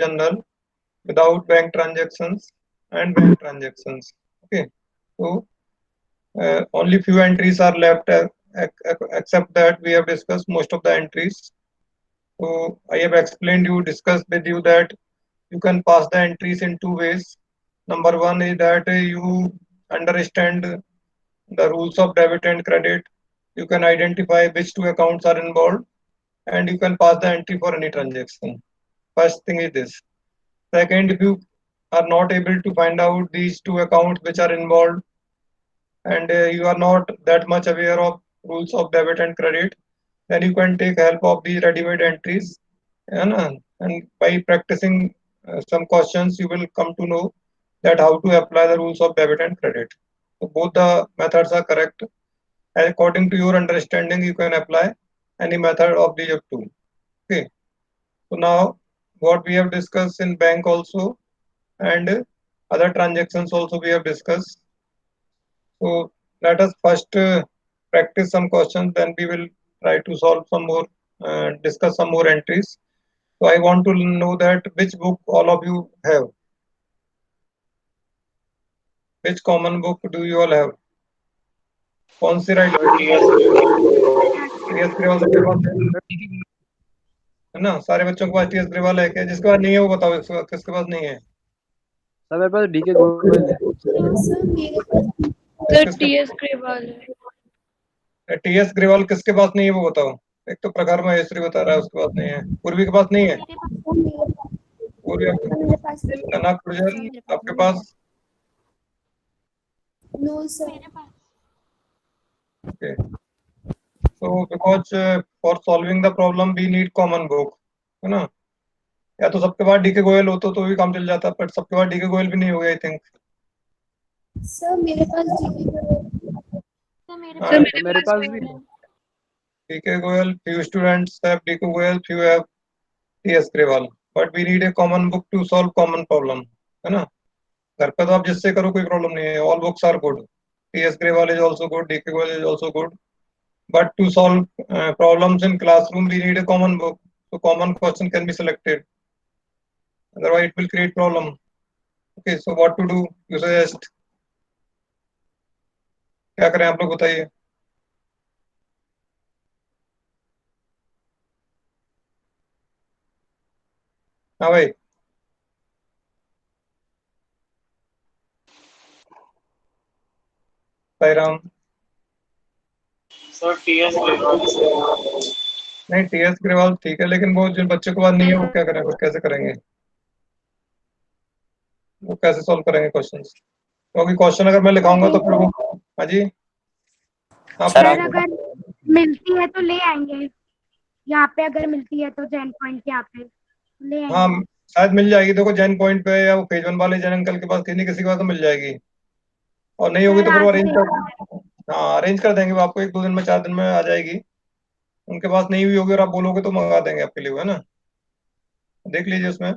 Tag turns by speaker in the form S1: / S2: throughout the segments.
S1: general without bank transactions and bank transactions. Okay, so only few entries are left, except that we have discussed most of the entries. So I have explained you, discussed with you that you can pass the entries in two ways. Number one is that you understand the rules of debit and credit. You can identify which two accounts are involved and you can pass the entry for any transaction. First thing is this. Second, if you are not able to find out these two accounts which are involved and you are not that much aware of rules of debit and credit, then you can take help of the ready-made entries, and by practicing some questions you will come to know that how to apply the rules of debit and credit. So both the methods are correct. According to your understanding, you can apply any method of these two. Okay. So now what we have discussed in bank also and other transactions also we have discussed. So let us first practice some questions, then we will try to solve some more, discuss some more entries. So I want to know that which book all of you have. Which common book do you all have? कौन सी right
S2: sir TS
S1: TS Grewal सबके पास है ना? सारे बच्चों के पास TS Grewal है क्या? जिसके पास नहीं है वो बताओ, किसके पास नहीं है?
S3: सर मेरे पास डीके गोयल है।
S4: सर टीएस ग्रेवाल है।
S1: टीएस ग्रेवाल किसके पास नहीं है वो बताओ। एक तो प्रखर महेश्वरी बता रहा है उसके पास नहीं है, पूर्वी के पास नहीं है, पूर्वी कनक गुर्जर आपके पास?
S5: No sir.
S1: Okay. So because for solving the problem we need common book, है ना? या तो सबके पास डीके गोयल हो तो भी काम चल जाता, बट सबके पास डीके गोयल भी नहीं हो गया आई थिंक।
S5: सर मेरे पास
S3: मेरे पास भी है।
S1: DK Goyal, few students have DK Goyal, few have TS Grewal, but we need a common book to solve common problem, है ना? घर पे तो आप जिससे करो कोई प्रॉब्लम नहीं है, all books are good. TS Grewal is also good, DK Goyal is also good, but to solve problems in classroom we need a common book, so common question can be selected, otherwise it will create problem. Okay, so what to do, you suggest? क्या करें आप लोग बताइए। हाँ भाई, Sairam.
S2: Sir TS
S1: नहीं, TS Grewal ठीक है, लेकिन वो जिन बच्चों के पास नहीं है वो क्या करें, फिर कैसे करेंगे, वो कैसे सॉल्व करेंगे क्वेश्चंस? क्योंकि क्वेश्चन अगर मैं लिखाऊंगा तो फिर वो, हाँ जी, आप
S6: सर
S1: बताइए।
S6: अगर मिलती है तो ले आएंगे, यहाँ पे अगर मिलती है तो जैन पॉइंट के यहाँ पे ले
S1: हाँ
S6: आएंगे।
S1: शायद मिल जाएगी, देखो जैन पॉइंट पे या वो फेज वन वाले जैन अंकल के पास किसी न किसी के पास तो मिल जाएगी, और नहीं होगी
S6: सर
S1: तो फिर वो
S6: आज
S1: अरेंज
S6: देख
S1: कर, हाँ अरेंज कर देंगे, वो आपको 1-2 दिन में 4 दिन में आ जाएगी। उनके पास नहीं हुई होगी और आप बोलोगे तो मंगा देंगे आपके लिए, है ना? देख लीजिए उसमें,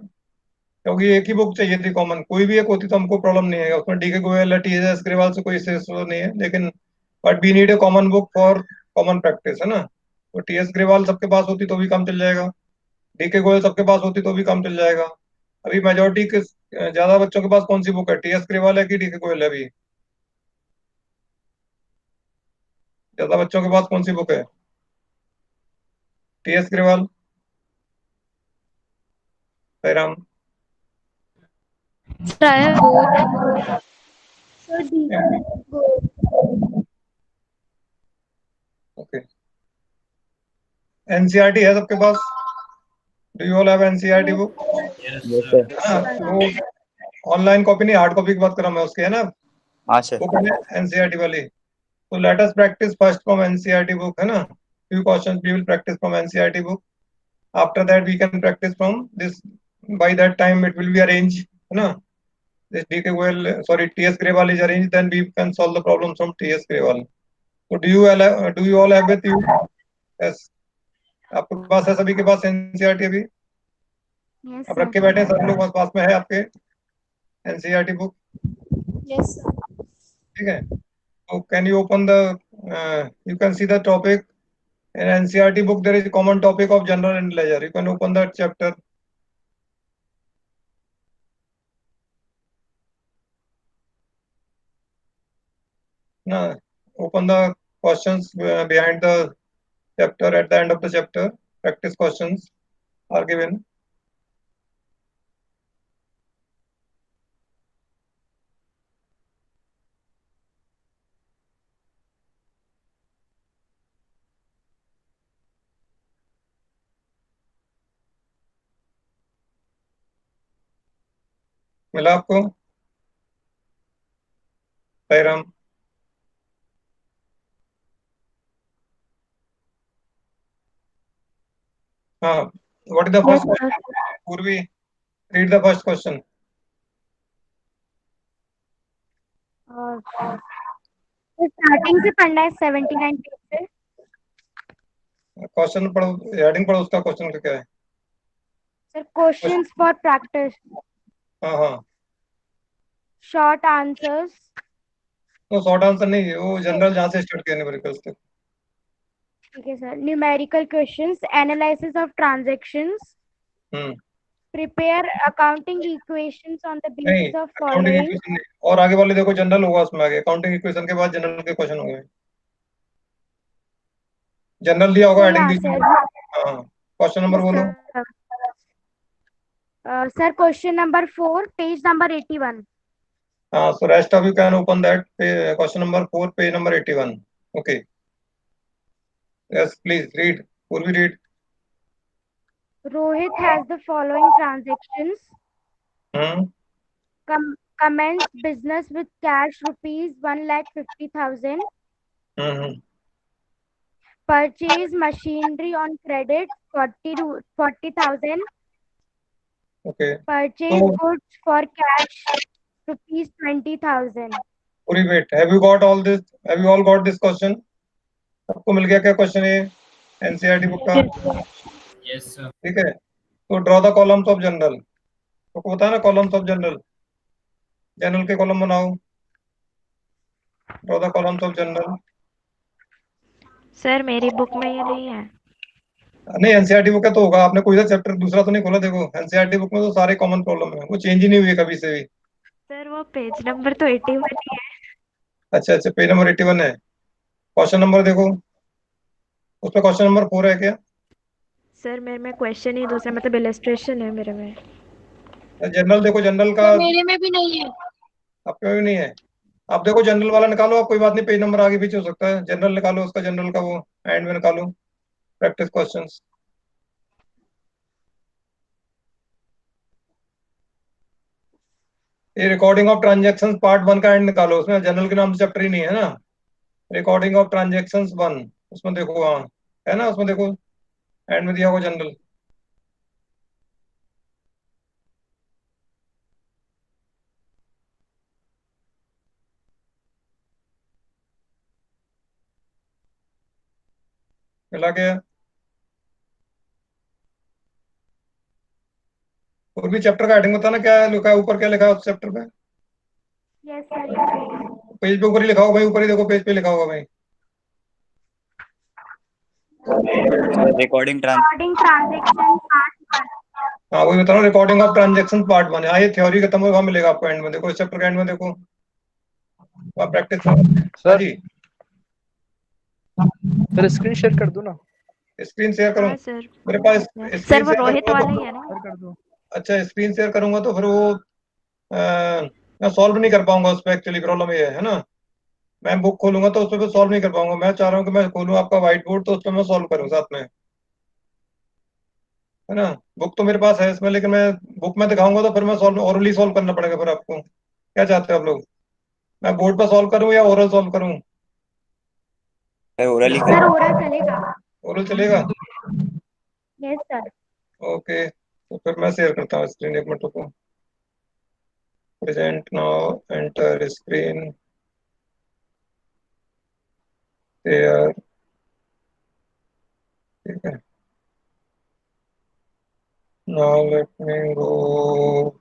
S1: क्योंकि एक ही बुक चाहिए थी कॉमन, कोई भी एक होती तो हमको प्रॉब्लम नहीं है, उसमें डीके गोयल या टीएस अग्रवाल से कोई इशू नहीं है, लेकिन but we need a common book for common practice, है ना? तो टीएस अग्रवाल सबके पास होती तो भी काम चल जाएगा, डीके गोयल सबके पास होती तो भी काम चल जाएगा। अभी मेजोरिटी किस, ज्यादा बच्चों के पास कौन सी बुक है, टीएस अग्रवाल है कि डीके गोयल है? अभी ज्यादा बच्चों के पास कौन सी बुक है, TS Agarwal, Ram?
S5: Sir D
S1: okay, NCERT है सबके पास? Do you all have NCERT book? वो ऑनलाइन कॉपी नहीं, हार्ड कॉपी की बात कर रहा मैं उसकी, है ना?
S6: हाँ सर।
S1: बुक है एनसीईआरटी वाली, तो let us practise first from NCERT book, है ना? Few questions we will practise from NCERT book, after that we can practise from this, by that time it will be arrange, है ना? This DK Goyal, sorry TS Grewal is arrange, then we can solve the problem from TS Grewal. तो do you all have with you? Yes, आपके पास है, सभी के पास NCERT अभी?
S6: Yes
S1: अब रख के बैठे हैं सब लोग, पास में है आपके एनसीईआरटी बुक?
S5: Yes sir.
S1: ठीक है, so can you open the, you can see the topic in NCERT book, there is a common topic of general and ledger, you can open that chapter, ना, open the questions behind the chapter. At the end of the chapter, practice questions are given. मिला आपको? साईराम। हाँ, what is the
S6: Yes,
S1: first
S6: sir.
S1: question? Purvi, read the first question.
S6: Starting से पढ़ना है 79 page से।
S1: Question पढ़ो, heading पढ़ो, उसका क्वेश्चन का क्या है?
S6: सर क्वेश्चंस फॉर प्रैक्टिस,
S1: हाँ हाँ,
S6: शॉर्ट आंसर्स।
S1: तो शॉर्ट आंसर नहीं, वो जनरल जहाँ से स्टार्ट किया न्यूमेरिकल्स तक।
S6: ठीक है sir. Numerical questions, analysis of transactions,
S1: hmm,
S6: prepare accounting equations on the
S1: नहीं,
S6: basis of
S1: accounting
S6: following.
S1: Equation नहीं, और आगे वाले देखो जनरल होगा उसमें, आगे अकाउंटिंग इक्वेशन के बाद जनरल के क्वेश्चन होंगे। जनरल दिया होगा,
S6: तो
S1: हेडिंग
S6: यहाँ
S1: दी
S6: सर,
S1: होगी। हाँ, क्वेश्चन नंबर बोलो।
S6: Sir question number 4, page number 81।
S1: हाँ, so rest of you can open that question number 4, page number 81. Okay. Yes, please read. Purvi, read.
S6: Rohit has the following transactions.
S1: Hmm.
S6: Commenced business with cash rupees 1,50,000.
S1: Hmm.
S6: Purchase machinery on credit 40,000.
S1: Okay.
S6: Purchase
S1: So,
S6: goods for cash rupees 20,000.
S1: Purvi, wait. Have you got all this? Have you all got this question? सबको मिल गया क्या question ये NCERT book का?
S3: Yes, sir.
S1: ठीक है, तो draw the columns of general. तो होता है ना कॉलम्स ऑफ जनरल, जनरल के कॉलम बनाओ। Draw the columns of general.
S2: Sir मेरी बुक में ये नहीं है।
S1: नहीं, एनसीईआरटी बुक है तो होगा, आपने कोई सा चैप्टर दूसरा तो नहीं खोला? देखो एनसीईआरटी बुक में तो सारे कॉमन प्रॉब्लम है, वो चेंज ही नहीं हुई है कभी से भी।
S2: सर वो पेज नंबर तो 81 ही है।
S1: अच्छा अच्छा, पेज नंबर 81 है। क्वेश्चन नंबर देखो, उसमें क्वेश्चन नंबर 4 है क्या?
S2: सर मेरे में क्वेश्चन ही दूसरा मतलब इलस्ट्रेशन है मेरे में।
S1: जनरल देखो, जनरल का
S4: मेरे में भी नहीं है।
S1: आपके में भी नहीं है। आप देखो जनरल वाला निकालो, आप कोई बात नहीं, पेज नंबर आगे पीछे हो सकता है। जनरल निकालो, उसका जनरल का वो एंड में निकालो, प्रैक्टिस क्वेश्चंस। ये रिकॉर्डिंग ऑफ ट्रांजेक्शन पार्ट 1 का एंड निकालो, उसमें जनरल के नाम से चैप्टर ही नहीं है ना। रिकॉर्डिंग ऑफ ट्रांजेक्शन 1, उसमें देखो, हाँ है ना, उसमें देखो एंड में दिया होगा जनरल। मिला के और भी चैप्टर का हेडिंग बताना, क्या लिखा है ऊपर, क्या लिखा है उस चैप्टर पे?
S6: Yes, sir.
S1: पेज पे ऊपर ही लिखा होगा भाई, ऊपर ही देखो, पेज पे लिखा होगा भाई।
S7: Recording
S6: Recording transaction part 1.
S1: हाँ, वही बता रहा हूँ, रिकॉर्डिंग ऑफ ट्रांजेक्शन पार्ट 1। हाँ, ये थ्योरी खत्म होगा, मिलेगा आपको एंड में, देखो इस चैप्टर के एंड में देखो, आप प्रैक्टिस। हाँ
S3: सर
S1: जी,
S3: सर स्क्रीन शेयर कर दो ना।
S1: स्क्रीन शेयर करूँ?
S2: हाँ सर।
S1: मेरे पास
S2: सर
S1: स्क्रीन
S2: वो
S1: शेयर
S2: रोहित
S1: करूंगा
S2: वाला ही
S1: तो,
S2: है ना।
S3: सर कर दो।
S1: अच्छा स्क्रीन शेयर करूंगा तो फिर वो मैं सॉल्व नहीं कर पाऊंगा उस पर, एक्चुअली प्रॉब्लम ये है ना। मैं बुक खोलूंगा तो उस पर सॉल्व नहीं कर पाऊंगा। मैं चाह रहा हूँ कि मैं खोलूँ आपका व्हाइट बोर्ड, तो उस पर मैं सॉल्व करूँ साथ में, है ना। बुक तो मेरे पास है इसमें, लेकिन मैं बुक में दिखाऊंगा तो फिर मैं सॉल्व ओरली सॉल्व करना पड़ेगा फिर आपको। क्या चाहते हो आप लोग, मैं बोर्ड पर सॉल्व करूँ या ओरल सॉल्व करूँ?
S7: ओरली
S6: Sir, oral चलेगा।
S1: ओरल चलेगा?
S6: Yes, sir.
S1: ओके, तो फिर मैं शेयर करता हूँ स्क्रीन, एक मिनट रुको। Present now, enter screen share. ठीक है, now let me go.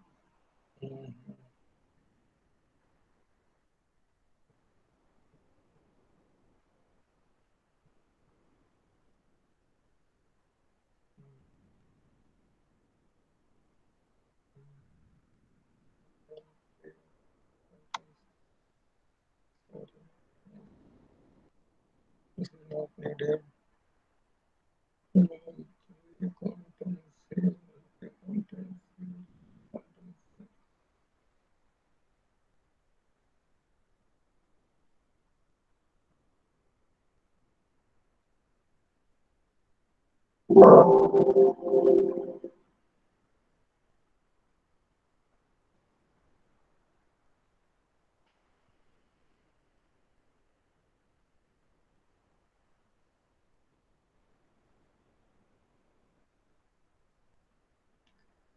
S1: here.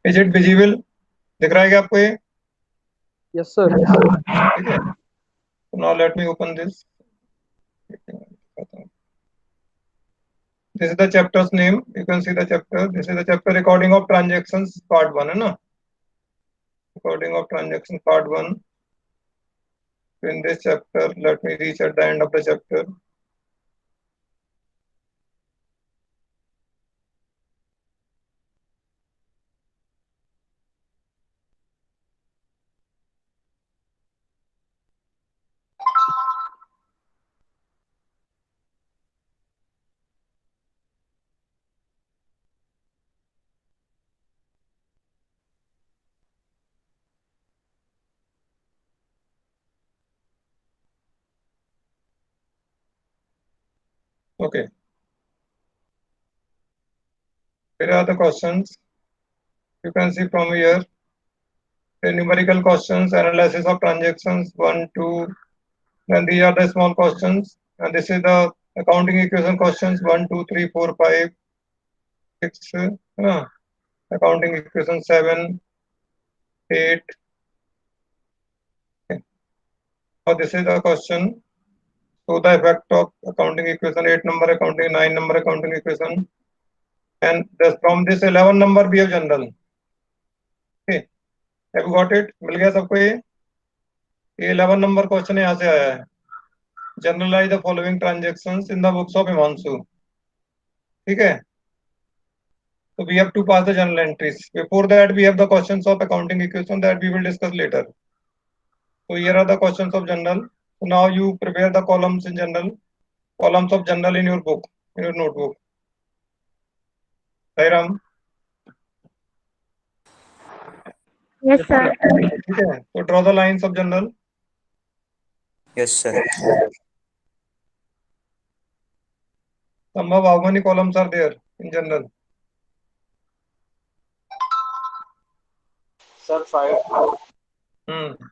S1: Is it visible? दिख रहा है क्या आपको ये?
S3: Yes, sir.
S1: ठीक है. So now let me open this. This is the chapter's name. You can see the chapter. This is the chapter recording of transactions part 1 है ना? Recording of transactions part 1. So in this chapter, let me reach at the end of the chapter. Okay. Here are the questions. You can see from here. The numerical questions, analysis of transactions 1, 2. Then these are the small questions. And this is the accounting equation questions 1, 2, 3, 4, 5, 6. Accounting equation 7, 8. Okay. Now this is the question. So the effect of accounting equation 8 number accounting, 9 number accounting equation. And from this 11 number we have general. Okay. Have you got it? मिल गया सबको ये? 11 number question यहाँ से आया है. Generalize the following transactions in the books of Himanshu. ठीक है? So we have to pass the journal entries. Before that, we have the questions of accounting equation that we will discuss later. So here are the questions of journal. So now you prepare the columns in journal, columns of journal in your book, in your notebook. Sairam.
S2: Yes, sir.
S1: ठीक है? So draw the lines of journal.
S7: Yes, sir.
S1: Sambhav, how many columns are there in journal?
S3: Sir, 5.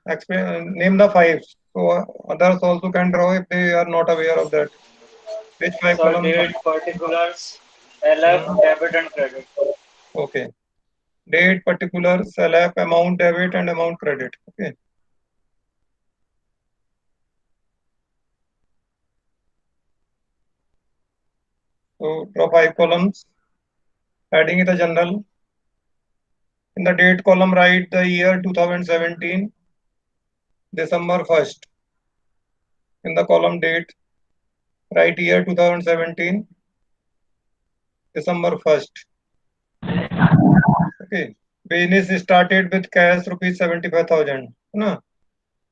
S1: Explain. Name the 5. So others also can draw if they are not aware of that. Which 5
S3: Sir,
S1: columns?
S3: date, particulars, LF, debit and credit.
S1: Okay. Date, particulars, LF, amount debit and amount credit. Okay. So draw 5 columns. Heading is the journal. In the date column, write the year 2017, December 1st. In the column date, write year 2017, December 1st. Okay. Business started with cash rupees 75,000. No?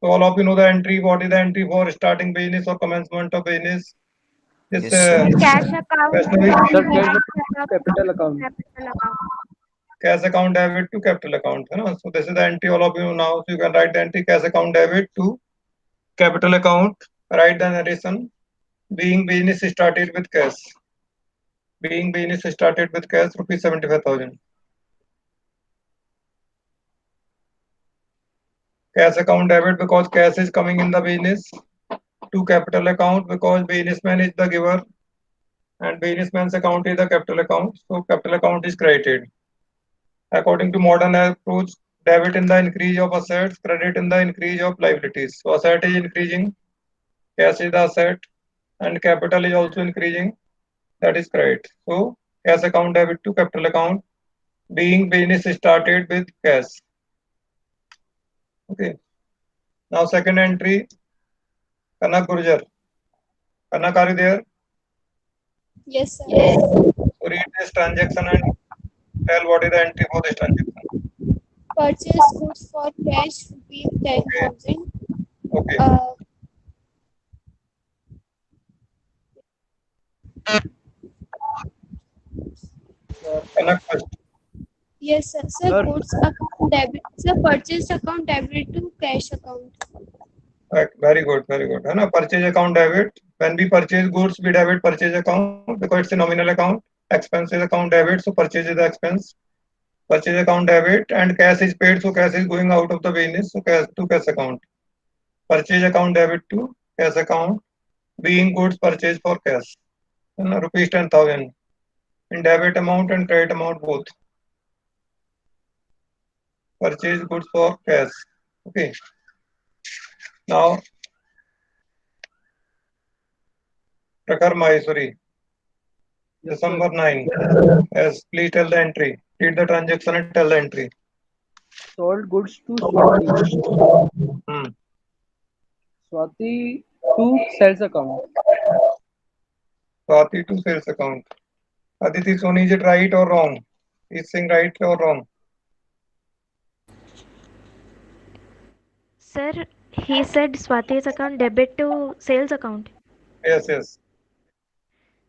S1: So all of you know the entry. What is the entry for starting business or commencement of business? This
S7: Yes, sir.
S2: Cash account.
S1: Vaishnavi,
S3: Sir, capital account.
S2: Capital account.
S1: cash account debit to capital account. So this is the entry all of you know now. So you can write the entry cash account debit to capital account. Write the narration. Being business started with cash. Being business started with cash rupees 75,000. Cash account debit because cash is coming in the business. To capital account because businessman is the giver and businessman's account is the capital account. So capital account is credited. According to modern approach, debit in the increase of assets, credit in the increase of liabilities. So asset is increasing, cash is the asset, and capital is also increasing. That is credit. So cash account debit to capital account. Being business started with cash. Okay. Now second entry, Kanak Gurjar. Kanak, are you there?
S5: Yes, sir.
S1: So read this transaction and tell what is the entry for this transaction.
S5: Purchase goods for cash rupees 10,000.
S1: Okay. Kanak first.
S5: Yes, sir. Sir,
S3: Sir.
S5: goods account debit. Sir, purchase account debit to cash account.
S1: Very good, very good. है ना? Purchase account debit. When we purchase goods, we debit purchase account because it's a nominal account. Expenses account debit, so purchase is the expense. Purchase account debit and cash is paid, so cash is going out of the business, so cash to cash account. Purchase account debit to cash account, being goods purchased for cash. है ना? Rupees 10,000 in debit amount and credit amount both. Purchase goods for cash. Okay. Now, Prakhar Maheshwari, December 9. Yes, please tell the entry. Read the transaction and tell the entry.
S8: Sold goods to Swati.
S1: Hmm.
S8: Swati to sales account.
S1: Swati to sales account. Aditi Soni, is it right or wrong? Is saying right or wrong?
S2: Sir, he said Swati's account debit to sales account.
S1: Yes, yes.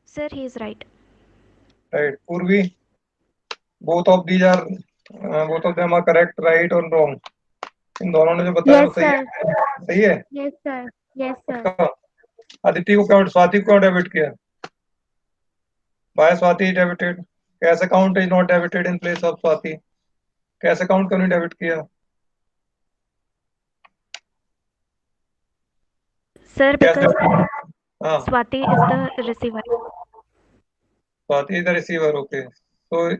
S2: Sir, he is right.
S1: Right. Purvi, both of these are, both of them are correct, right or wrong? इन दोनों ने जो बताया
S6: Yes,
S1: वो सही है?
S6: sir.
S1: सही है?
S6: Yes, sir. Yes, sir.
S1: पक्का? अदिति को क्यों, स्वाति को क्यों डेबिट किया? Why Swati is debited? Cash account is not debited in place of Swati. Cash account क्यों नहीं डेबिट किया?
S2: Sir,
S1: Cash
S2: because
S1: account. हाँ,
S2: Swati is the receiver.
S1: Swati is the receiver. Okay. So,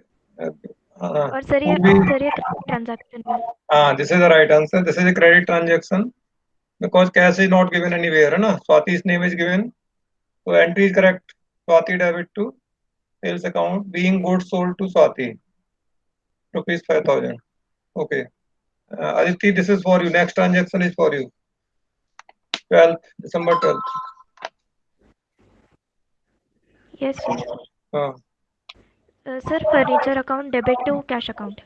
S2: और sir ये transaction है.
S1: this is the right answer. This is a credit transaction because cash is not given anywhere. है ना? Swati's name is given. So entry is correct. Swati debit to sales account being goods sold to Swati. Rupees 5,000. Okay. Aditi, this is for you. Next transaction is for you. 12th, December 12th.
S2: Yes, sir. Sir, furniture account debit to cash account.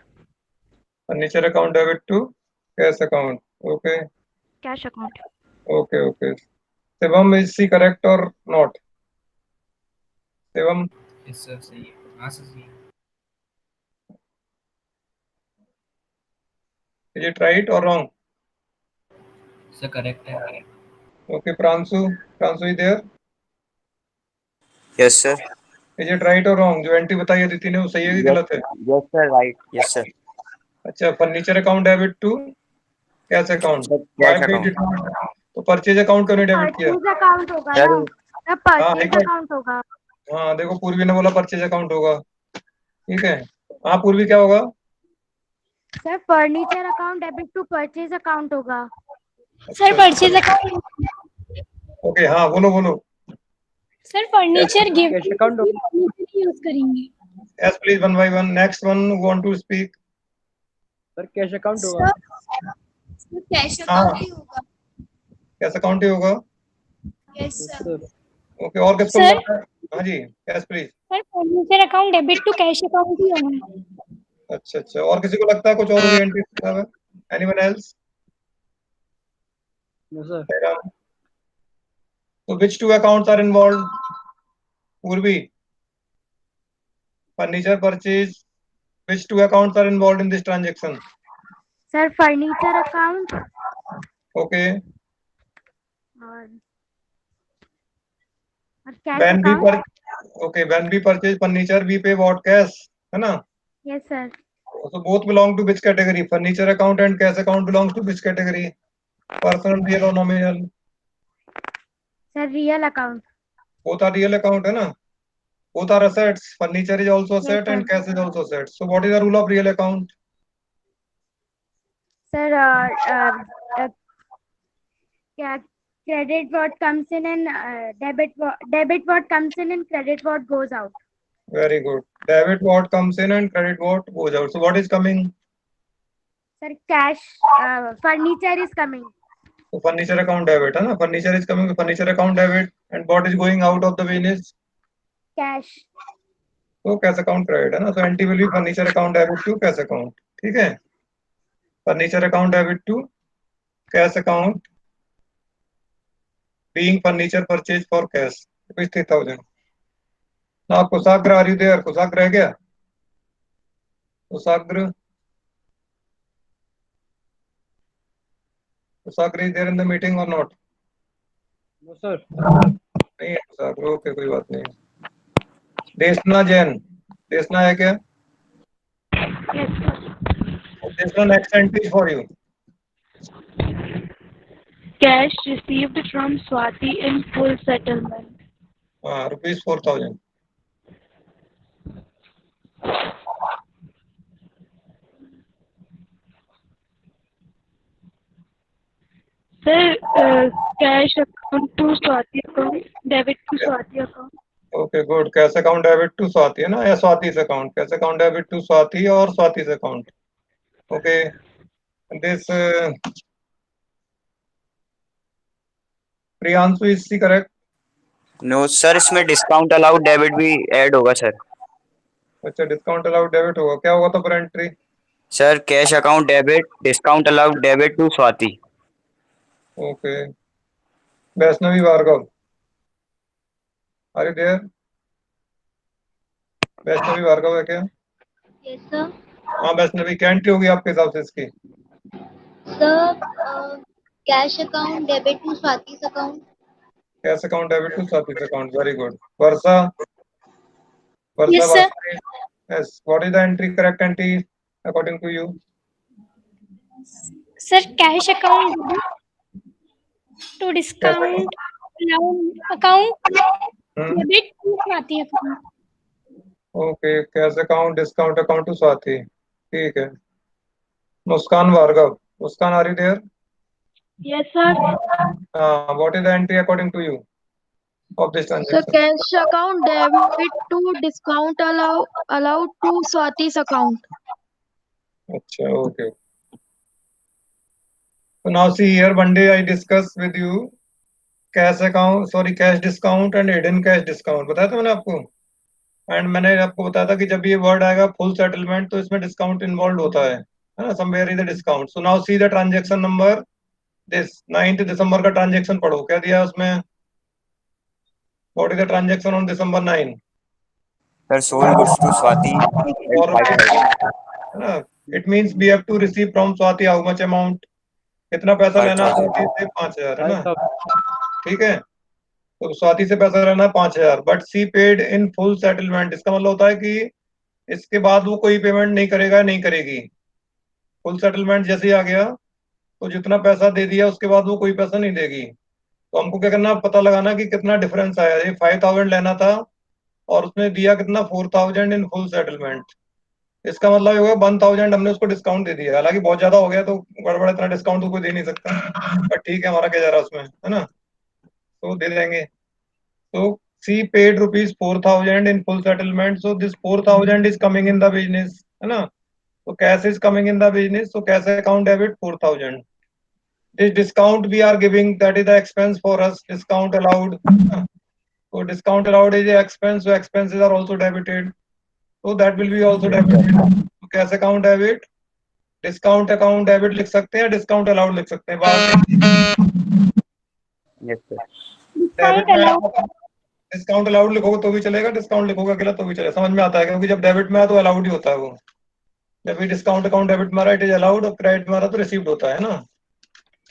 S1: Furniture account debit to cash account. Okay.
S2: Cash account.
S1: Okay, okay. Shivam, is she correct or not? Shivam,
S7: Yes, sir. सही है. हाँ sir सही है.
S1: is it right or wrong?
S7: Sir correct है.
S1: Okay, Pransu. Pransu is there?
S7: Yes, sir.
S1: Is it right or wrong? जो entry बताई अदिति ने वो सही है कि गलत है?
S7: Yes, sir. Right. Yes, sir.
S1: अच्छा, furniture account debit to cash account.
S7: Cash account.
S1: तो परचेज अकाउंट क्यों नहीं डेबिट किया?
S6: Purchase account होगा
S7: Sir,
S6: ना? ना purchase
S1: एक मिनट.
S6: account होगा.
S1: हाँ देखो, पूर्वी ने बोला परचेज अकाउंट होगा. ठीक है. हाँ पूर्वी, क्या होगा?
S6: Sir, furniture account debit to purchase account होगा.
S5: Sir, purchase account.
S1: ओके, हाँ बोलो बोलो.
S5: Sir, furniture give
S8: Cash account होगा.
S5: furniture use करेंगे.
S1: Yes, please, one by one. Next one who want to speak.
S8: Sir, cash account होगा.
S5: Sir, cash account ही होगा.
S1: Cash account ही होगा.
S5: Yes,
S8: Yes,
S5: sir.
S8: sir.
S1: Okay, और किसको
S5: Sir.
S1: लगता है? हाँ जी, yes please.
S5: Sir, furniture account debit to cash account ही होगा.
S1: अच्छा अच्छा, और किसी को लगता है कुछ और भी एंट्री है? Anyone else?
S8: No, sir.
S1: So which two accounts are involved? Purvi, furniture purchase. Which two accounts are involved in this transaction?
S6: Sir, furniture account
S1: Okay.
S6: और cash
S1: When we
S6: account.
S1: when we purchase furniture, we pay what? Cash, है ना?
S6: Yes, sir.
S1: So both belong to which category? Furniture account and cash account belongs to which category? Personal, real or nominal?
S6: Sir, real account.
S1: Both are real account, है ना? Both are assets. Furniture is also asset
S6: Yes,
S1: and
S6: sir.
S1: cash is also asset. So what is the rule of real account?
S6: Sir, credit what comes in and debit what comes in and credit what goes out.
S1: Very good. Debit what comes in and credit what goes out. So what is coming?
S6: Sir, cash, furniture is coming.
S1: So furniture account debit, है ना? Furniture is coming to furniture account debit, and what is going out of the business?
S6: Cash.
S1: So cash account credit, है ना? So NT will be furniture account debit to cash account. ठीक है? Furniture account debit to cash account, being furniture purchase for cash, rupees 3,000. ना Kushagra, are you there? Kushagra है क्या? Kushagra, Kushagra is there in the meeting और not?
S8: No, sir.
S1: नहीं है कुशाग्र, okay कोई बात नहीं। देशना जैन, देशना है क्या?
S2: Yes, sir.
S1: देशना, next entry for you.
S4: Cash received from Swati in full settlement.
S1: हाँ, ₹4,000।
S4: Sir, cash account to Swati account, debit to Swati account.
S1: Okay good. Cash account debit to Swati है ना, या Swati account? Cash account debit to Swati और Swati account. Okay, this Priyanshu, is see correct?
S7: No sir, इसमें discount allowed debit भी add होगा sir.
S1: अच्छा, discount allowed debit होगा, क्या होगा तो पर entry?
S7: Sir cash account debit, discount allowed debit to Swati.
S1: Okay, Vaishnavi Bhargav, are you there? Vaishnavi Bhargav है क्या?
S5: Yes, sir.
S1: हाँ वैष्णवी, क्या एंट्री होगी आपके हिसाब से इसकी?
S5: Sir, cash account debit to Swati's account.
S1: Cash account debit to Swati account, very good. Varsha, Varsha
S6: Yes, sir.
S1: yes, what is the entry, correct entry according to you?
S6: Sir, cash account to discount account debit to Swati account.
S1: Okay, cash account discount account to Swati, ठीक है। Muskan Bhargav, Muskan, are you there?
S4: Yes, sir.
S1: What is the entry according to you of this
S4: Sir,
S1: transaction?
S4: cash account debit to discount allowed to Swati's account.
S1: Acha, okay. So now see here, one day I discuss with you cash account, sorry, cash discount and hidden cash discount. बताया था मैंने आपको, and मैंने आपको बताया था कि जब ये वर्ड आएगा फुल सेटलमेंट तो इसमें डिस्काउंट इन्वॉल्व होता है ना, somewhere is the discount. So now see the transaction number this 9 दिसंबर का ट्रांजैक्शन पढ़ो, क्या दिया उसमें? What is the transaction on December 9?
S7: Sir sold goods to Swati
S1: और
S7: 5,000।
S1: है ना, it means we have to receive from Swati how much amount, कितना पैसा लेना?
S7: 5,000।
S1: स्वाति से 5,000 है ना,
S8: 5,000.
S1: ठीक है। तो स्वाति से पैसा लेना 5,000, but she paid in full settlement. इसका मतलब होता है कि इसके बाद वो कोई पेमेंट नहीं करेगा, नहीं करेगी। फुल सेटलमेंट जैसे ही आ गया तो जितना पैसा दे दिया उसके बाद वो कोई पैसा नहीं देगी। तो हमको क्या करना, पता लगाना कि कितना डिफरेंस आया। ये 5,000 लेना था और उसने दिया कितना, 4,000 इन फुल सेटलमेंट। इसका मतलब ये होगा 1,000 हमने उसको डिस्काउंट दे दिया। हालांकि बहुत ज्यादा हो गया तो गड़बड़, इतना डिस्काउंट तो कोई दे नहीं सकता, बट ठीक है, हमारा क्या जा रहा है उसमें, है ना, तो दे देंगे। तो सी paid ₹4,000 in full settlement, so this 4,000 is coming in the business, है ना। तो cash is coming in the business, so cash account debit 4,000. This discount we are giving, that is the expense for us, discount allowed, है ना? So discount allowed is the expense, so expenses are also debited, so that will be also debited. So cash account debit, discount account debit लिख सकते हैं, discount allowed लिख सकते हैं बाहर।
S7: Yes sir.
S1: Debit में डिस्काउंट अलाउड लिखोगे तो भी चलेगा, डिस्काउंट लिखोगे अकेला तो भी चलेगा, समझ में आता है, क्योंकि जब डेबिट में आया तो अलाउड ही होता है वो। जब भी डिस्काउंट अकाउंट डेबिट में आ रहा है इट इज अलाउड, और क्रेडिट में आ रहा तो रिसीव्ड होता है ना।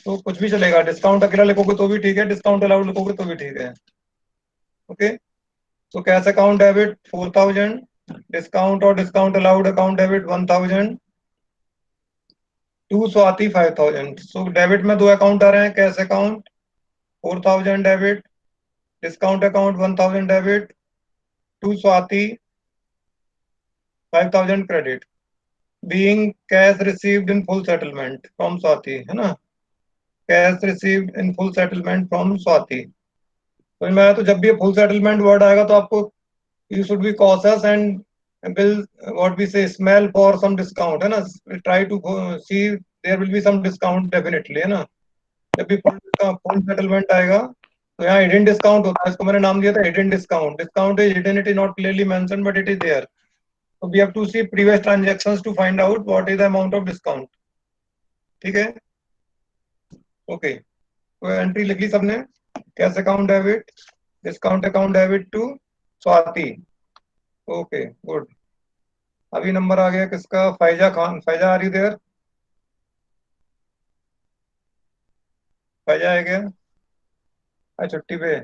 S1: तो कुछ भी चलेगा, डिस्काउंट अकेला लिखोगे तो भी ठीक है, डिस्काउंट अलाउड लिखोगे तो भी ठीक है। ओके, तो कैश अकाउंट डेबिट 4,000, डिस्काउंट और discount allowed account debit 1,000, to Swati 5,000। So debit में दो अकाउंट आ रहे हैं, cash account 4,000 debit, discount account 1,000 debit, to Swati 5,000 credit, being cash received in full settlement from Swati, है ना, cash received in full settlement from Swati। तो मैं तो जब भी फुल सेटलमेंट वर्ड आएगा तो आपको you should be cautious and will what we say smell for some discount, है ना, try to see there will be some discount definitely, है ना। जब भी फुल सेटलमेंट आएगा तो यहाँ हिडन डिस्काउंट होता है, इसको मैंने नाम दिया था hidden discount. Discount is hidden, it is not clearly mention but it is there. So we have to see previous transactions to find out what is the amount of discount, ठीक है। Okay, तो entry लिख ली सबने, cash account debit, discount account debit to Swati okay good. अभी number आ गया किसका? फैजा खान। फैजा आ रही देयर? फैजा है क्या? छुट्टी पे है।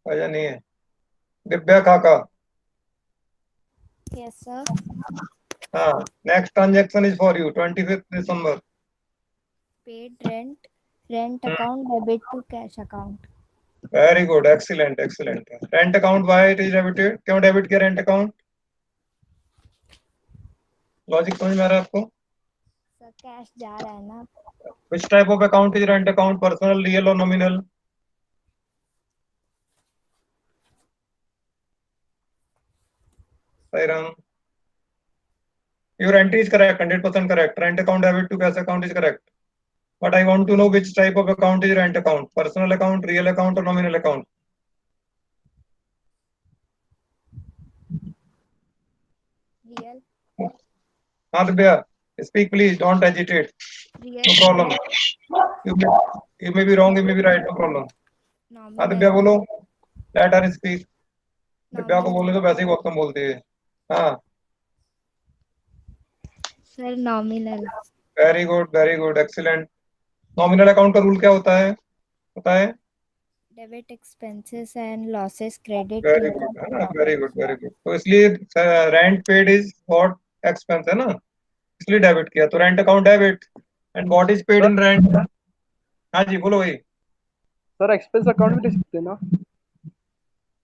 S1: फैजा नहीं है। दिव्या काका।
S5: Yes, sir.
S1: हाँ, next transaction is for you, 25th December।
S5: Paid rent account debit to cash account.
S1: Very good, excellent excellent. Rent account why it is debited? क्यों डेबिट किया रेंट अकाउंट? लॉजिक समझ में आ रहा है आपको?
S5: Sir, cash जा रहा है ना?
S1: विच type of account is rent account? Personal, real और nominal? Sairam, your entry is correct, 100% correct. Rent account debit to cash account is correct. But I want to know which type of account is rent account? Personal account, real account, or nominal account?
S5: Real.
S1: Aditya, speak please. Don't agitate.
S5: Real.
S1: No problem. You may, you may be wrong, you may be right. No problem. Aditya
S5: Nominal.
S1: बोलो. Let her speak. Divya को बोलने
S5: Nominal.
S1: तो वैसे ही बहुत कम बोलती है. हाँ.
S5: Sir, nominal.
S1: Very good, excellent. Nominal account का रूल क्या होता है? पता है?
S5: Debit expenses and losses credit
S1: very
S5: income
S1: good, है
S5: and
S1: ना?
S5: profit.
S1: Very good very good. तो इसलिए rent paid is what? Expense है ना, इसलिए डेबिट किया, तो rent account debit. And what is paid in rent? हाँ जी बोलो भाई।
S8: सर एक्सपेंस अकाउंट भी लिख सकते हैं ना?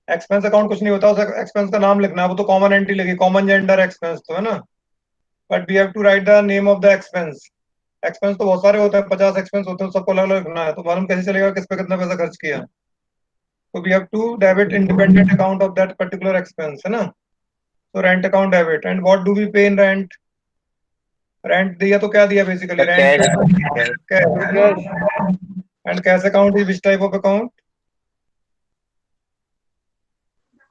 S1: एक्सपेंस अकाउंट कुछ नहीं होता, उस एक्सपेंस का नाम लिखना है, वो तो कॉमन एंट्री लगी, कॉमन जेंडर एक्सपेंस तो है ना। But we have to write the name of the expense. Expense तो बहुत सारे होते हैं, 50 एक्सपेंस होते हैं, सबको अलग अलग लिखना है, तो मालूम कैसे चलेगा किस पे कितना पैसा खर्च किया? तो we have to debit independent account of that particular expense, है ना। तो rent account debit. And what do we pay in rent? Rent दिया तो क्या दिया basically?
S7: The
S1: rent
S7: cash.
S1: Cash. And cash account is which type of account?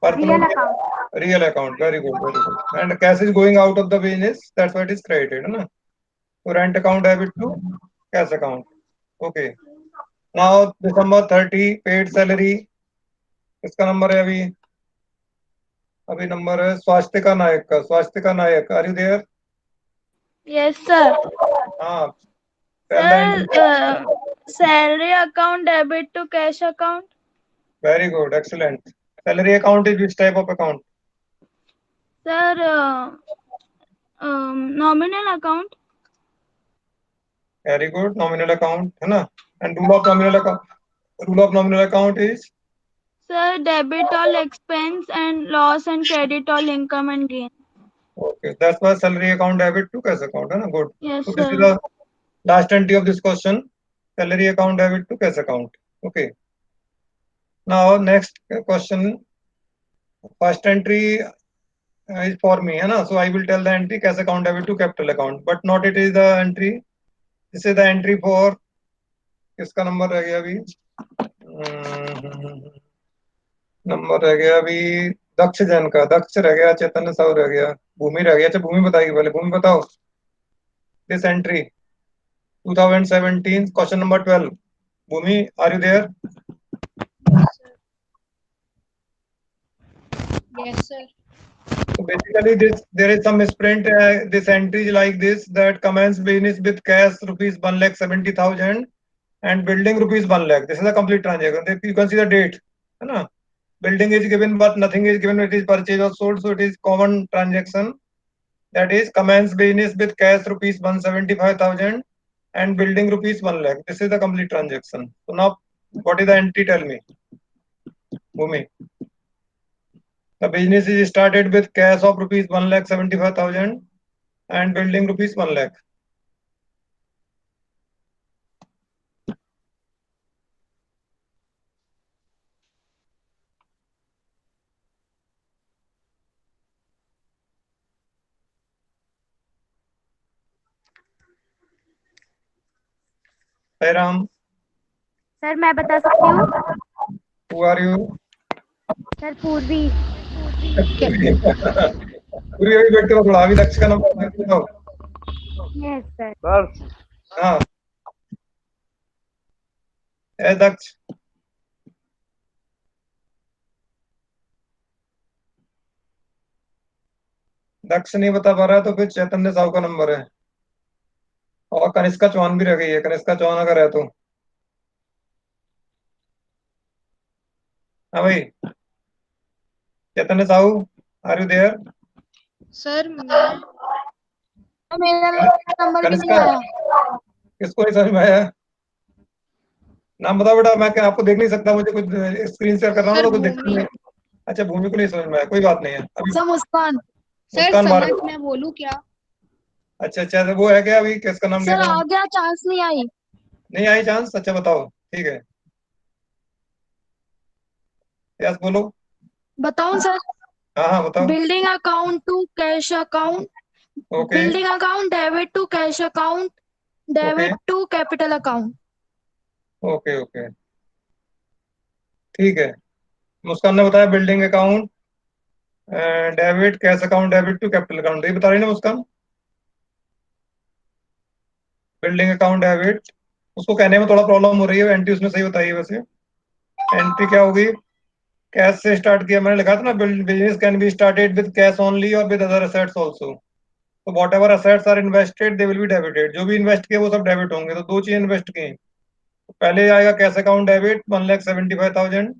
S6: Real
S1: personal,
S6: account.
S1: Real account. Very good very good. And cash is going out of the business, that's what is credited, है ना। तो rent account debit to cash account. Okay. Now December 30 paid salary. इसका number है अभी, अभी नंबर है स्वास्तिका नायक का। Swastika Nayak, are you there?
S4: Yes, sir.
S1: हाँ, tell the
S4: Sir,
S1: entry.
S4: salary account debit to cash account.
S1: Very good, excellent. Salary account is which type of account?
S4: Sir, nominal account.
S1: Very good, nominal account, है ना। And rule of nominal account, rule of nominal account is?
S4: Sir, debit all expense and loss and credit all income and gain.
S1: Okay, that's why salary account debit to cash account, है ना। Good.
S4: Yes,
S1: So this is
S4: sir.
S1: the last entry of this question. Salary account debit to cash account. Okay. Now next question. First entry is for me, है ना. So I will tell the entry cash account debit to capital account, but not it is the entry. This is the entry for किसका number रह गया अभी? Number रह गया अभी दक्ष जैन का। दक्ष रह गया, चैतन्य साहु रह गया, भूमि रह गया। अच्छा भूमि बताएगी पहले, भूमि बताओ। This entry 2017 question number 12. Bhumi, are you there?
S5: Yes, sir.
S1: So basically this there is some misprint. This entry is like this, that commence business with cash rupees 1,70,000 and building rupees 1 lakh. This is a complete transaction. You can see the date, है ना. Building is given but nothing is given. It is purchase or sold, so it is common transaction. That is commence business with cash rupees 175,000 and building rupees 1 lakh. This is the complete transaction. So now what is the entry? Tell me, Bhumi. The business is started with cash of rupees 1,75,000 and building rupees 1 lakh. Hey Ram,
S6: sir मैं बता सकती हूँ?
S1: who are you?
S6: Sir पूर्वी।
S1: पूरी अभी बैठे हो, थोड़ा अभी दक्ष का नंबर बताओ।
S6: Yes sir.
S8: सर
S1: हाँ, ए दक्ष, दक्ष नहीं बता पा रहा है तो फिर चैतन्य साहू का नंबर है, और कनिष्का चौहान भी रह गई है, कनिष्का चौहान अगर है तो। हाँ भाई, Chaitanya Sahu, are you there?
S5: Sir मेरा नंबर भी नहीं
S1: कनिष्का,
S5: आया।
S1: किसको नहीं समझ में आया? नाम बताओ बेटा, मैं क्या आपको देख नहीं सकता, मुझे कुछ स्क्रीन शेयर कर रहा हूँ ना
S5: सर
S1: तो कुछ दिखता
S5: भूमि।
S1: नहीं। अच्छा, भूमि को नहीं समझ में आया, कोई बात नहीं है अभी।
S5: सर मुस्कान। सर
S1: मुस्कान
S5: समझ
S1: भार्गव।
S5: मैं बोलूं क्या?
S1: अच्छा अच्छा, वो है क्या अभी, किसका नाम लिया
S5: सर
S1: था?
S5: आ गया, चांस नहीं आई।
S1: नहीं आई चांस? अच्छा बताओ, ठीक है, यस बोलो।
S5: बताऊं सर?
S1: हाँ हाँ बताओ।
S5: Building account to cash account.
S1: Okay
S5: building account debit to cash account
S1: okay
S5: debit to capital account.
S1: Okay okay, ठीक है। मुस्कान ने बताया building account debit, cash account debit to capital account, ये बता रही ना मुस्कान? बिल्डिंग अकाउंट डेबिट, उसको कहने में थोड़ा प्रॉब्लम हो रही है, एंट्री उसने सही बताई है वैसे। एंट्री क्या होगी? कैश से स्टार्ट किया, मैंने लिखा था ना, business can be started with cash only और विद अदर असेट्स आल्सो। तो whatever assets are invested they will be debited, जो भी इन्वेस्ट किए वो सब डेबिट होंगे। तो दो चीज इन्वेस्ट की, तो पहले आएगा कैश अकाउंट डेबिट 1,75,000,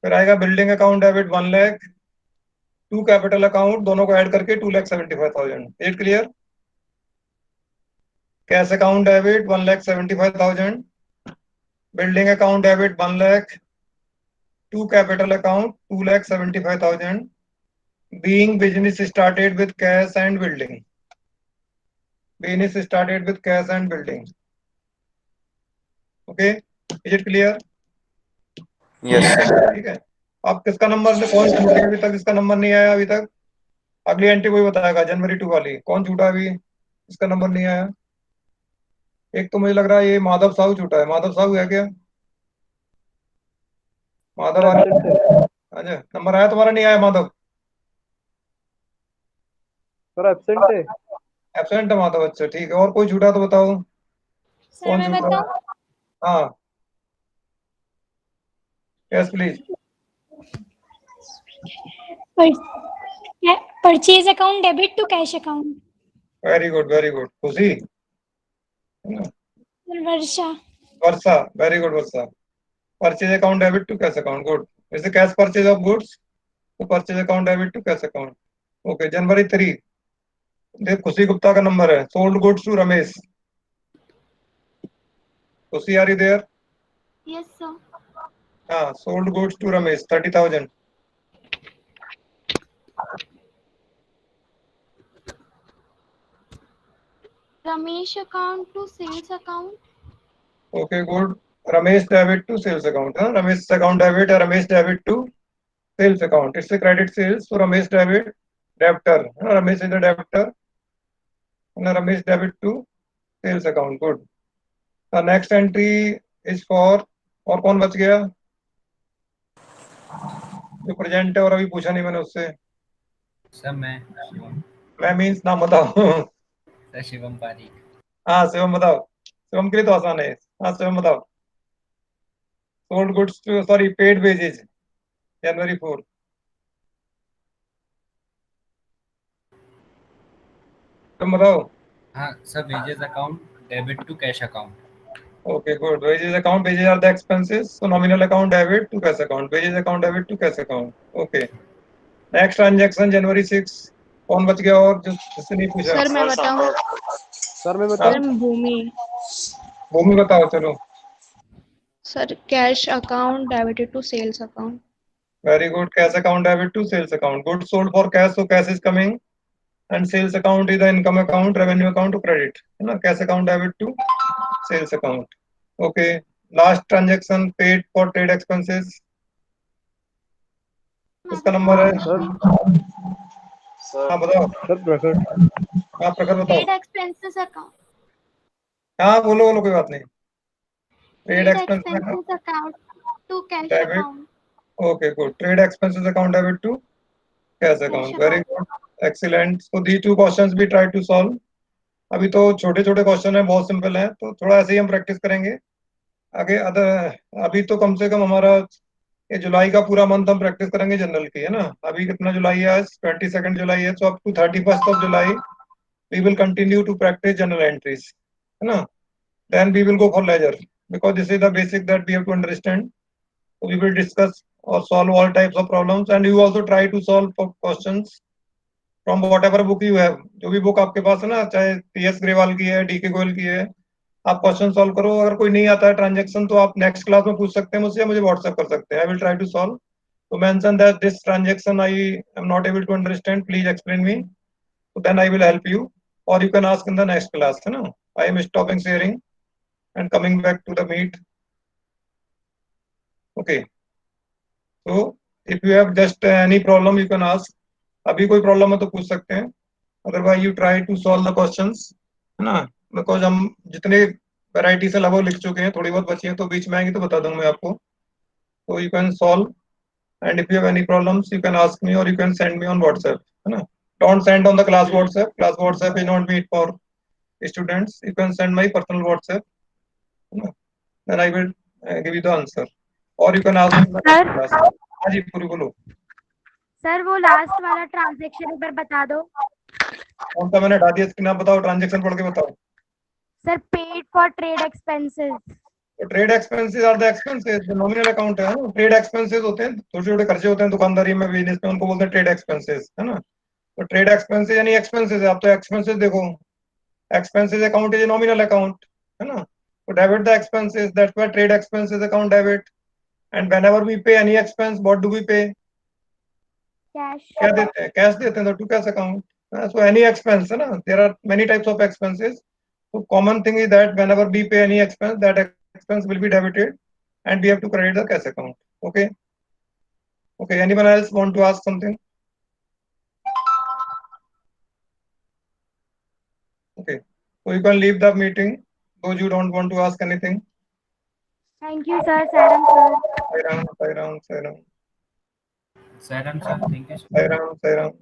S1: फिर आएगा building account debit 1 lakh, to capital account दोनों को ऐड करके 2,75,000। It clear? Cash account debit 1,75,000, building account debit 1 lakh, to capital account 2,75,000, being business started with cash and building, business started with cash and building. Okay, is it clear?
S7: Yes, sir.
S1: ठीक है। अब किसका number, कौन छूट गया अभी तक, इसका नंबर नहीं आया अभी तक? अगली एंट्री कोई बताएगा, जनवरी 2 वाली, कौन छूटा अभी, इसका नंबर नहीं आया? एक तो मुझे लग रहा है ये माधव साहू छूटा है, माधव साहू है क्या? माधव
S8: सर
S1: आ
S8: एब्सेंट है।
S1: अच्छा, नंबर आया तुम्हारा? नहीं आया माधव?
S8: सर एब्सेंट है।
S1: एब्सेंट है माधव, अच्छा ठीक है। और कोई छूटा तो बताओ,
S6: सर
S1: कौन
S6: मैं
S1: छूटा?
S6: बताऊं?
S1: हाँ, yes please.
S6: Purchase account debit to cash account.
S1: Very good very good, Khushi,
S6: Varsha.
S1: Varsha, very good Varsha. Purchase account debit to cash account, good. जैसे कैश परचेज ऑफ गुड्स, तो purchase account debit to cash account. Okay, जनवरी 3, देख खुशी गुप्ता का number है, sold goods to Ramesh. Khushi, are you there?
S6: Yes sir.
S1: हाँ, sold goods to Ramesh 30,000।
S6: Ramesh account to sales account.
S1: Okay good, Ramesh debit to sales account, हाँ Ramesh account debit है, Ramesh debit to sales account, इससे credit sales, तो Ramesh debit debtor, Ramesh is the debtor, Ramesh debit to sales account, good. The next entry is for, और कौन बच गया जो present है और अभी पूछा नहीं मैंने उससे?
S9: सर मैं शिवम।
S1: मैं मीन्स नाम बताओ।
S9: सर शिवम पारीक।
S1: हाँ शिवम बताओ, शिवम के लिए तो आसान है। हाँ शिवम बताओ। Sold goods to, sorry paid wages January 4। तुम बताओ।
S9: हाँ sir, wages account debit to cash account.
S1: Okay, good. Wages account, wages are the expenses. So nominal account debit to cash account. Wages account debit to cash account. Okay. Next transaction January 6. कौन बच गया और जिससे नहीं पूछा?
S5: Sir मैं बताऊं?
S8: Sir मैं
S1: हाँ,
S8: बताऊं?
S5: भूमि।
S1: भूमि बताओ चलो।
S5: Sir cash account debited to sales account.
S1: Very good. Cash account debit to sales account. Goods sold for cash, so cash is coming. And sales account is the income account, revenue account to credit. है ना? Cash account debit to sales account. Okay. Last transaction paid for trade expenses. इसका number है?
S8: Sir
S1: हाँ बताओ।
S8: Sir Prakat.
S1: हाँ प्रखर बताओ।
S6: Paid expenses account.
S1: हाँ बोलो बोलो, कोई बात नहीं। Trade
S6: paid
S1: expenses
S6: expenses account to cash
S1: debit,
S6: account.
S1: Okay good. Trade expenses account debit to cash account, very good, excellent. So the two questions we try to solve. अभी तो छोटे छोटे क्वेश्चन है, बहुत सिंपल है, तो थोड़ा ऐसे ही हम प्रैक्टिस करेंगे आगे। अदर अभी तो कम से कम हमारा ये जुलाई का पूरा मंथ हम प्रैक्टिस करेंगे जनरल की, है ना। अभी कितना जुलाई है आज, 22 जुलाई है, so up to 31 July we will continue to practice journal entries, है ना. Then we will go for ledger because this is the basic that we have to understand. So we will discuss or solve all types of problems, and you also try to solve questions from whatever book you have. जो भी book आपके पास है ना, चाहे PS Grewal की है, DK Goyal की है, आप क्वेश्चन सॉल्व करो. अगर कोई नहीं आता है ट्रांजेक्शन तो आप नेक्स्ट क्लास में पूछ सकते हैं मुझसे, या मुझे व्हाट्सएप कर सकते हैं. I will try to solve. तो mention that this transaction I am not able to understand, please explain me. So then I will help you, or you can ask in the next class. You know, I am stopping sharing and coming back to the meet. Okay. So if you have just any problem, you can ask. अभी कोई problem है तो पूछ सकते हैं. Otherwise you try to solve the questions. है ना? Because हम जितने वैरायटी से लगभग लिख चुके हैं, थोड़ी बहुत बची है तो बीच में आएंगे तो बता दूंगा मैं आपको. So you can solve, and if you have any problems, you can ask me or you can send me on WhatsApp. है ना? Don't send on the class WhatsApp. Class WhatsApp is not meant for students. You can send my personal WhatsApp. Then I will give you the answer. Or you can ask me in the next class. हाँ जी, पूरी बोलो.
S6: Sir वो last वाला transaction एक बार बता दो.
S1: कौन सा मैंने हटा दिया, इसके नाम बताओ, ट्रांजेक्शन पढ़ के बताओ.
S6: Sir paid for trade expenses.
S1: तो trade expenses are the expenses, जो नॉमिनल अकाउंट है. ट्रेड एक्सपेंसेस होते हैं, छोटे छोटे खर्चे होते हैं दुकानदारी में, बिजनेस में, उनको बोलते हैं ट्रेड एक्सपेंसेस, है ना. तो ट्रेड एक्सपेंसेस यानी एक्सपेंसेस है. आप तो एक्सपेंसेस देखो, expenses account is a nominal account, है ना. तो debit the expenses, that's why trade expenses account debit. And whenever we pay any expense, what do we pay?
S6: Cash.
S1: क्या देते हैं? कैश देते हैं. to cash account. So any expense, है ना, there are many types of expenses. So common thing is that whenever we pay any expense, that expense will be debited and we have to credit the cash account. Okay. Okay, anyone else want to ask something? Okay, so you can leave the meeting, those you don't want to ask anything.
S6: Thank you sir. Serum sir.
S1: Sai Ram, Sai Ram, Sai Ram.
S9: Sairam sir, thank you.
S1: Sai Ram, Sai Ram.